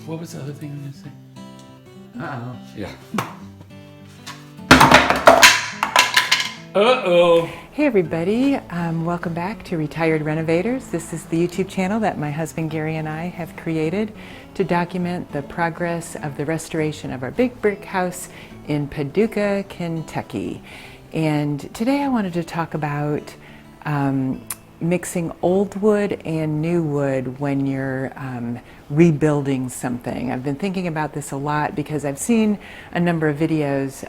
What was the other thing I was gonna say? Yeah. Hey everybody, welcome back to Retired Renovators. This is the YouTube channel that my husband Gary and I have created to document the progress of the restoration of our big brick house in Paducah, Kentucky. And today I wanted to talk about mixing old wood and new wood when you're rebuilding something. I've been thinking about this a lot because I've seen a number of videos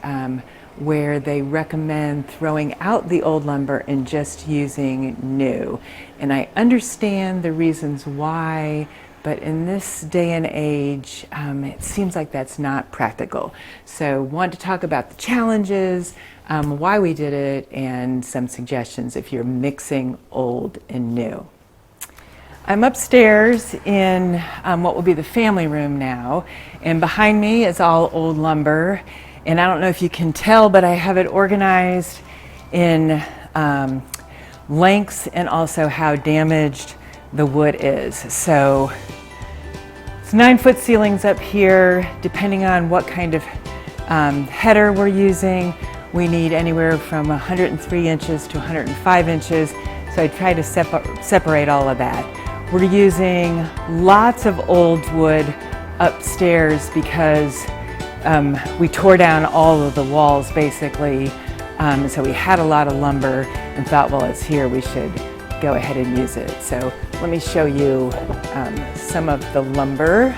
where they recommend throwing out the old lumber and just using new. And I understand the reasons why, but in this day and age, it seems like that's not practical. So want to talk about the challenges, why we did it, and some suggestions if you're mixing old and new. I'm upstairs in what will be the family room now, and behind me is all old lumber. And I don't know if you can tell, but I have it organized in lengths and also how damaged the wood is. So it's 9-foot ceilings up here. Depending on what kind of header we're using, we need anywhere from 103 inches to 105 inches. So I try to separate all of that. We're using lots of old wood upstairs because we tore down all of the walls basically, so we had a lot of lumber and thought, well, it's here, we should go ahead and use it. So let me show you some of the lumber.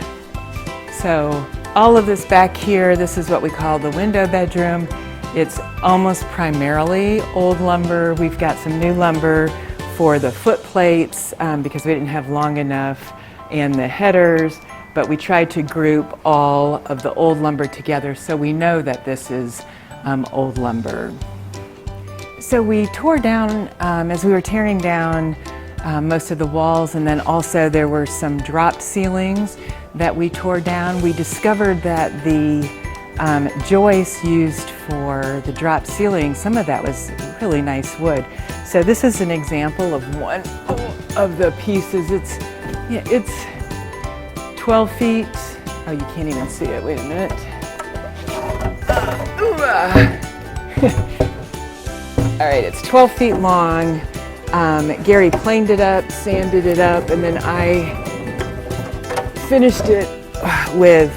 So all of this back here, this is what we call the window bedroom. It's almost primarily old lumber. We've got some new lumber for the foot plates because we didn't have long enough, and the headers. But we tried to group all of the old lumber together so we know that this is old lumber. So we tore down, as we were tearing down most of the walls, and then also there were some drop ceilings that we tore down. We discovered that the joist used for the drop ceiling, some of that was really nice wood. So this is an example of one of the pieces. It's 12 feet. Oh, you can't even see it. Wait a minute. All right, it's 12 feet long. Gary planed it up, sanded it up, and then I finished it with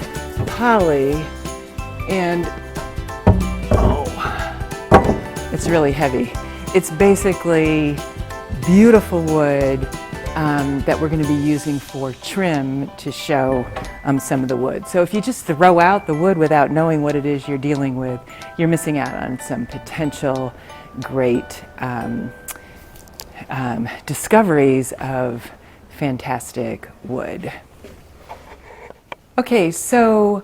poly. And it's really heavy. It's basically beautiful wood that we're going to be using for trim to show some of the wood. So if you just throw out the wood without knowing what it is you're dealing with, you're missing out on some potential great discoveries of fantastic wood. Okay, so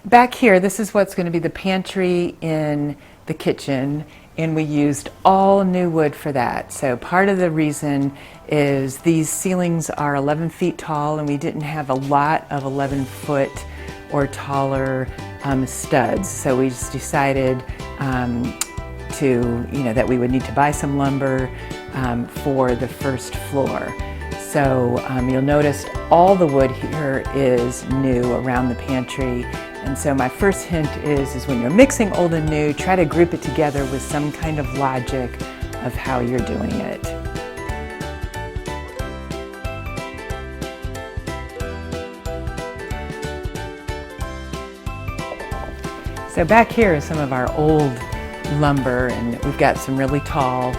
back here, this is what's going to be the pantry in the kitchen, and we used all new wood for that. So part of the reason is these ceilings are 11 feet tall, and we didn't have a lot of 11-foot or taller studs. So we just decided that we would need to buy some lumber for the first floor. So you'll notice all the wood here is new around the pantry. And so my first hint is when you're mixing old and new, try to group it together with some kind of logic of how you're doing it. So back here is some of our old lumber, and we've got some really tall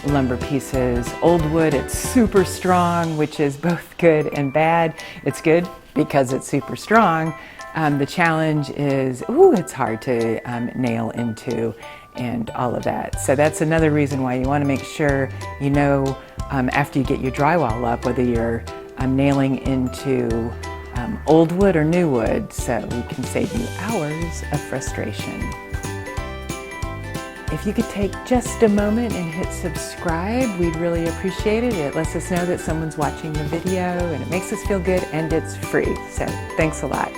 lumber pieces. Old wood, it's super strong, which is both good and bad. It's good because it's super strong. The challenge is, it's hard to nail into and all of that. So that's another reason why you want to make sure you know after you get your drywall up whether you're nailing into old wood or new wood, so we can save you hours of frustration. If you could take just a moment and hit subscribe, we'd really appreciate it. It lets us know that someone's watching the video, and it makes us feel good, and it's free. So thanks a lot.